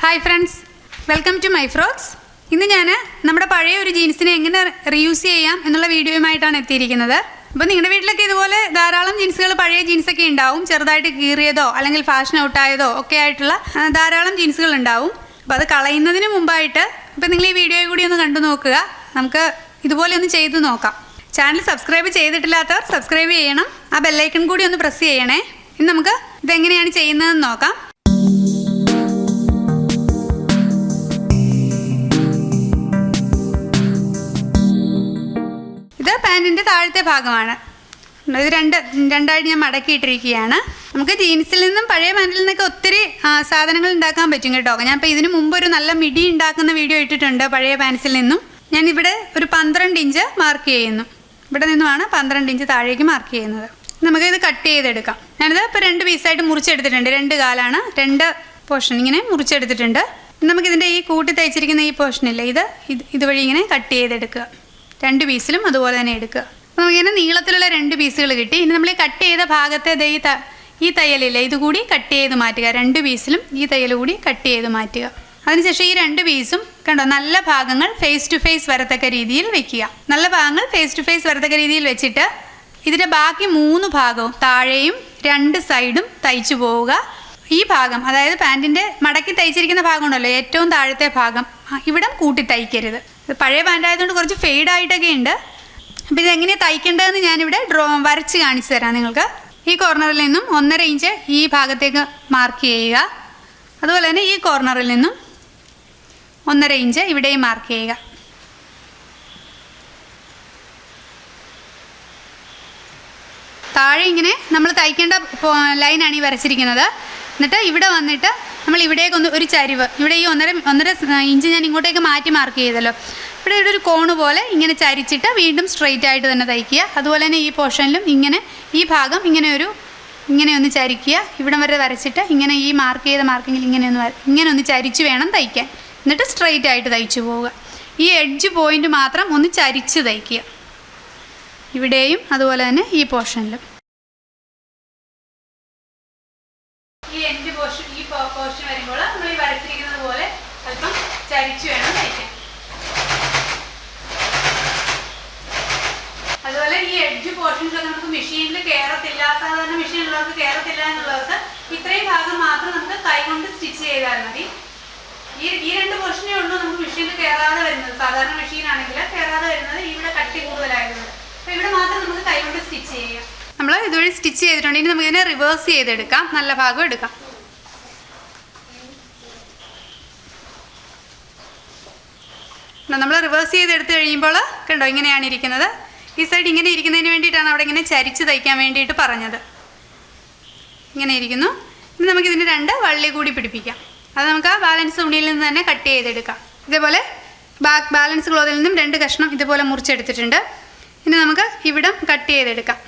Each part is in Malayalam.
Hi friends, welcome to my frocks. ഇന്ന് ഞാൻ നമ്മുടെ പഴയ ഒരു ജീൻസിനെ എങ്ങനെ റീയൂസ് ചെയ്യാം എന്നുള്ള വീഡിയോയുമായിട്ടാണ് എത്തിയിരിക്കുന്നത്. അപ്പോൾ നിങ്ങളുടെ വീട്ടിലൊക്കെ ഇതുപോലെ ധാരാളം ജീൻസുകൾ പഴയ ജീൻസൊക്കെ ഉണ്ടാവും. ചെറുതായിട്ട് കീറിയതോ അല്ലെങ്കിൽ ഫാഷൻ ഔട്ടായതോ ഒക്കെ ആയിട്ടുള്ള ധാരാളം ജീൻസുകൾ ഉണ്ടാവും. അപ്പോൾ അത് കളയുന്നതിന് മുമ്പായിട്ട് ഇപ്പോൾ നിങ്ങൾ ഈ വീഡിയോ കൂടി ഒന്ന് കണ്ടു നോക്കുക. നമുക്ക് ഇതുപോലെ ഒന്ന് ചെയ്തു നോക്കാം. ചാനൽ സബ്സ്ക്രൈബ് ചെയ്തിട്ടില്ലാത്തവർ സബ്സ്ക്രൈബ് ചെയ്യണം. ആ ബെല്ലൈക്കൺ കൂടി ഒന്ന് പ്രസ് ചെയ്യണേ. ഇനി നമുക്ക് ഇതെങ്ങനെയാണ് ചെയ്യുന്നതെന്ന് നോക്കാം. ഇത് പാൻറ്റിൻ്റെ താഴത്തെ ഭാഗമാണ്. ഇത് രണ്ടായിട്ട് ഞാൻ മടക്കിയിട്ടിരിക്കുകയാണ്. നമുക്ക് ജീൻസിൽ നിന്നും പഴയ പാൻറ്റിൽ നിന്നൊക്കെ ഒത്തിരി സാധനങ്ങൾ ഉണ്ടാക്കാൻ പറ്റും കേട്ടോ. ഞാൻ ഇപ്പോൾ ഇതിന് മുമ്പ് ഒരു നല്ല മിഡി ഉണ്ടാക്കുന്ന വീഡിയോ ഇട്ടിട്ടുണ്ട് പഴയ പാൻസിൽ നിന്നും. ഞാനിവിടെ ഒരു 12 ഇഞ്ച് മാർക്ക് ചെയ്യുന്നു. ഇവിടെ നിന്നുമാണ് 12 ഇഞ്ച് താഴേക്ക് മാർക്ക് ചെയ്യുന്നത്. നമുക്കിത് കട്ട് ചെയ്തെടുക്കാം. ഞാനിത് ഇപ്പോൾ 2 പീസായിട്ട് മുറിച്ചെടുത്തിട്ടുണ്ട്. 2 കാലാണ്, 2 പോർഷൻ ഇങ്ങനെ മുറിച്ചെടുത്തിട്ടുണ്ട്. നമുക്കിതിൻ്റെ ഈ കൂട്ടി തയ്ച്ചിരിക്കുന്ന ഈ പോർഷനില്ലേ, ഇതുവഴി ഇങ്ങനെ കട്ട് ചെയ്തെടുക്കുക. 2 പീസിലും അതുപോലെ തന്നെ എടുക്കുക. അപ്പോൾ നമുക്കിങ്ങനെ നീളത്തിലുള്ള 2 പീസുകൾ കിട്ടി. ഇനി നമ്മൾ ഈ കട്ട് ചെയ്ത ഭാഗത്തെ ഈ തയ്യലില്ലേ, ഇതുകൂടി കട്ട് ചെയ്ത് മാറ്റുക. 2 പീസിലും ഈ തയ്യൽ കൂടി കട്ട് ചെയ്ത് മാറ്റുക. അതിനുശേഷം ഈ 2 പീസും കണ്ടോ, നല്ല ഭാഗങ്ങൾ ഫേസ് ടു ഫേസ് വരത്തക്ക രീതിയിൽ വെക്കുക. നല്ല ഭാഗങ്ങൾ ഫേസ് ടു ഫേസ് വരത്തക്ക രീതിയിൽ വെച്ചിട്ട് ഇതിൻ്റെ ബാക്കി 3 ഭാഗവും താഴെയും 2 സൈഡും തയ്ച്ചു പോവുക. ഈ ഭാഗം, അതായത് പാൻറ്റിൻ്റെ മടക്കി തയ്ച്ചിരിക്കുന്ന ഭാഗം ഉണ്ടല്ലോ, ഏറ്റവും താഴത്തെ ഭാഗം, ഇവിടെ കൂട്ടി തയ്ക്കരുത്. പഴയ പാൻറ്റായതുകൊണ്ട് കുറച്ച് ഫെയ്ഡായിട്ടൊക്കെ ഉണ്ട്. അപ്പോൾ ഇതെങ്ങനെയാണ് തയ്ക്കേണ്ടതെന്ന് ഞാനിവിടെ വരച്ച് കാണിച്ചു തരാം നിങ്ങൾക്ക്. ഈ കോർണറിൽ നിന്നും 1.5 ഇഞ്ച് ഈ ഭാഗത്തേക്ക് മാർക്ക് ചെയ്യുക. അതുപോലെ തന്നെ ഈ കോർണറിൽ നിന്നും 1.5 ഇഞ്ച് ഇവിടെയും മാർക്ക് ചെയ്യുക. താഴെ ഇങ്ങനെ നമ്മൾ തയ്ക്കേണ്ട ലൈനാണ് ഈ വരച്ചിരിക്കുന്നത്. എന്നിട്ട് ഇവിടെ വന്നിട്ട് നമ്മൾ ഇവിടേക്ക് ഒരു ചരിവ്, ഇവിടെ ഈ 1.5 ഇഞ്ച് ഞാൻ ഇങ്ങോട്ടേക്ക് മാറ്റി മാർക്ക് ചെയ്തല്ലോ, ഇവിടെ ഒരു കോണ് പോലെ ഇങ്ങനെ ചരിച്ചിട്ട് വീണ്ടും സ്ട്രെയിറ്റ് ആയിട്ട് തന്നെ തയ്ക്കുക. അതുപോലെ തന്നെ ഈ പോർഷനിലും ഇങ്ങനെ ഈ ഭാഗം ഇങ്ങനെ ഒന്ന് ചരിക്കുക. ഇവിടം വരെ വരച്ചിട്ട് ഇങ്ങനെ ഈ മാർക്ക് ചെയ്ത മാർക്കിങ്ങിൽ ഇങ്ങനെ ഒന്ന് ചരിച്ച് വേണം തയ്ക്കാൻ. എന്നിട്ട് സ്ട്രെയിറ്റ് ആയിട്ട് തയ്ച്ചു പോവുക. ഈ എഡ്ജ് പോയിൻ്റ് മാത്രം ഒന്ന് ചരിച്ച് തയ്ക്കുക, ഇവിടെയും അതുപോലെ തന്നെ ഈ പോർഷനിലും. ഈ എൻഡ് പോർഷൻ, ഈ പോർഷൻ വരുമ്പോൾ നമ്മൾ ഈ വരച്ചിരിക്കുന്നത് പോലെ അല്പം ചരിച്ചു വേണം തയ്ക്കാൻ. അതുപോലെ ഈ എഡ്ജ് പോർഷൻസൊക്കെ നമുക്ക് മെഷീനിൽ കയറത്തില്ല, സാധാരണ മെഷീനുള്ളവർക്ക് കയറത്തില്ല എന്നുള്ളവർക്ക് ഇത്രയും ഭാഗം മാത്രം നമുക്ക് കൈകൊണ്ട് സ്റ്റിച്ച് ചെയ്താൽ മതി. ഈ 2 പോർഷനേ ഉള്ളൂ നമുക്ക് മെഷീനിൽ കയറാതെ വരുന്നത്. സാധാരണ മെഷീനാണെങ്കിൽ കയറാതെ വരുന്നത് ഇവിടെ കട്ടി കൂടുതലായതുകൊണ്ട്. അപ്പോൾ ഇവിടെ മാത്രം നമുക്ക് കൈകൊണ്ട് സ്റ്റിച്ച് ചെയ്യാം. നമ്മൾ ഇതുവഴി സ്റ്റിച്ച് ചെയ്തിട്ടുണ്ട്. ഇനി നമുക്ക് ഇതിനെ റിവേഴ്സ് ചെയ്തെടുക്കാം. നല്ല ഭാഗം എടുക്കാം. നമ്മൾ റിവേഴ്സ് ചെയ്തെടുത്ത് കഴിയുമ്പോൾ കണ്ടോ, ഇങ്ങനെയാണ് ഇരിക്കുന്നത്. ഈ സൈഡ് ഇങ്ങനെ ഇരിക്കുന്നതിന് വേണ്ടിയിട്ടാണ് അവിടെ ഇങ്ങനെ ചരിച്ച് തയ്ക്കാൻ വേണ്ടിയിട്ട് പറഞ്ഞത്. ഇങ്ങനെ ഇരിക്കുന്നു. ഇനി നമുക്കിതിന് 2 വള്ളി കൂടി പിടിപ്പിക്കാം. അത് നമുക്ക് ആ ബാലൻസ് തുണിയിൽ നിന്ന് തന്നെ കട്ട് ചെയ്തെടുക്കാം. ഇതേപോലെ ബാലൻസ് ക്ലോത്തിൽ നിന്നും 2 കഷ്ണം ഇതുപോലെ മുറിച്ചെടുത്തിട്ടുണ്ട്. ഇനി നമുക്ക് ഇവിടം കട്ട് ചെയ്തെടുക്കാം.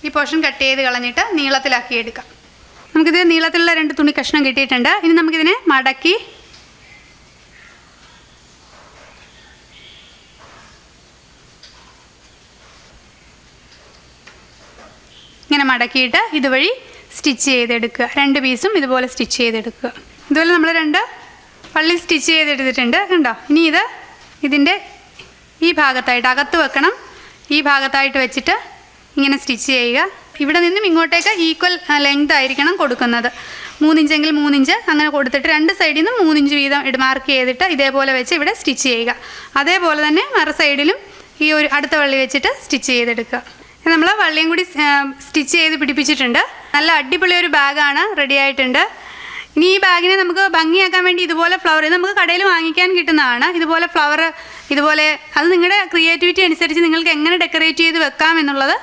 ഈ പോർഷൻ കട്ട് ചെയ്ത് കളഞ്ഞിട്ട് നീളത്തിലാക്കി എടുക്കാം. നമുക്കിത് നീളത്തിലുള്ള 2 തുണി കഷ്ണം കിട്ടിയിട്ടുണ്ട്. ഇനി നമുക്കിതിനെ മടക്കി ഇങ്ങനെ മടക്കിയിട്ട് ഇതുവഴി സ്റ്റിച്ച് ചെയ്തെടുക്കുക. 2 പീസും ഇതുപോലെ സ്റ്റിച്ച് ചെയ്തെടുക്കുക. ഇതുപോലെ നമ്മൾ 2 വള്ളി സ്റ്റിച്ച് ചെയ്തെടുത്തിട്ടുണ്ട് കണ്ടോ. ഇനി ഇതിൻ്റെ ഈ ഭാഗത്തായിട്ട് അകത്ത് വെക്കണം. ഈ ഭാഗത്തായിട്ട് വെച്ചിട്ട് ഇങ്ങനെ സ്റ്റിച്ച് ചെയ്യുക. ഇവിടെ നിന്നും ഇങ്ങോട്ടേക്ക് ഈക്വൽ ലെങ്ത് ആയിരിക്കണം കൊടുക്കുന്നത്. 3 ഇഞ്ചെങ്കിൽ 3 ഇഞ്ച് അങ്ങനെ കൊടുത്തിട്ട് 2 സൈഡിൽ നിന്നും 3 ഇഞ്ച് വീതം മാർക്ക് ചെയ്തിട്ട് ഇതേപോലെ വെച്ച് ഇവിടെ സ്റ്റിച്ച് ചെയ്യുക. അതേപോലെ തന്നെ മറു സൈഡിലും ഈ ഒരു അടുത്ത വള്ളി വെച്ചിട്ട് സ്റ്റിച്ച് ചെയ്തെടുക്കുക. നമ്മൾ വള്ളിയും കൂടി സ്റ്റിച്ച് ചെയ്ത് പിടിപ്പിച്ചിട്ടുണ്ട്. നല്ല അടിപൊളി ഒരു ബാഗാണ്, റെഡി ആയിട്ടുണ്ട്. ഇനി ഈ ബാഗിനെ നമുക്ക് ഭംഗിയാക്കാൻ വേണ്ടി ഇതുപോലെ ഫ്ലവർ, ഇത് നമുക്ക് കടയിൽ വാങ്ങിക്കാൻ കിട്ടുന്നതാണ്. ഇതുപോലെ ഫ്ലവർ, ഇതുപോലെ അത് നിങ്ങളുടെ ക്രിയേറ്റിവിറ്റി അനുസരിച്ച് നിങ്ങൾക്ക് എങ്ങനെ ഡെക്കറേറ്റ് ചെയ്ത് വെക്കാം എന്നുള്ളത്.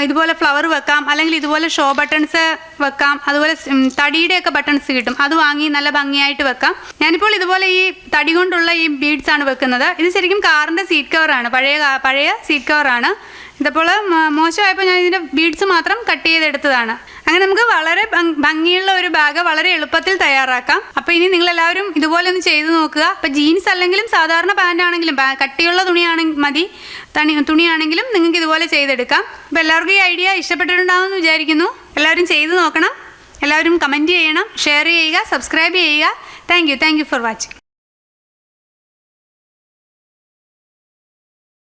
ഇതുപോലെ ഫ്ലവർ വെക്കാം, അല്ലെങ്കിൽ ഇതുപോലെ ഷോ ബട്ടൺസ് വെക്കാം. അതുപോലെ തടിയുടെയൊക്കെ ബട്ടൺസ് കിട്ടും, അത് വാങ്ങി നല്ല ഭംഗിയായിട്ട് വെക്കാം. ഞാനിപ്പോൾ ഇതുപോലെ ഈ തടി കൊണ്ടുള്ള ഈ ബീഡ്സ് ആണ് വെക്കുന്നത്. ഇത് ശരിക്കും കാറിൻ്റെ സീറ്റ് കവറാണ്, പഴയ സീറ്റ് കവറാണ്. ഇതപ്പോൾ മോശമായപ്പോൾ ഞാൻ ഇതിൻ്റെ ബീഡ്സ് മാത്രം കട്ട് ചെയ്തെടുത്തതാണ്. അങ്ങനെ നമുക്ക് വളരെ ഭംഗിയുള്ള ഒരു ബാഗ് വളരെ എളുപ്പത്തിൽ തയ്യാറാക്കാം. അപ്പോൾ ഇനി നിങ്ങളെല്ലാവരും ഇതുപോലെ ഒന്ന് ചെയ്ത് നോക്കുക. അപ്പോൾ ജീൻസ് അല്ലെങ്കിലും സാധാരണ പാൻ്റ് ആണെങ്കിലും കട്ടിയുള്ള തുണിയാണെങ്കിലും നിങ്ങൾക്ക് ഇതുപോലെ ചെയ്തെടുക്കാം. അപ്പോൾ എല്ലാവർക്കും ഈ ഐഡിയ ഇഷ്ടപ്പെട്ടിട്ടുണ്ടാവുമെന്ന് വിചാരിക്കുന്നു. എല്ലാവരും ചെയ്ത് നോക്കണം. എല്ലാവരും കമൻറ്റ് ചെയ്യണം, ഷെയർ ചെയ്യുക, സബ്സ്ക്രൈബ് ചെയ്യുക. Thank you for watching.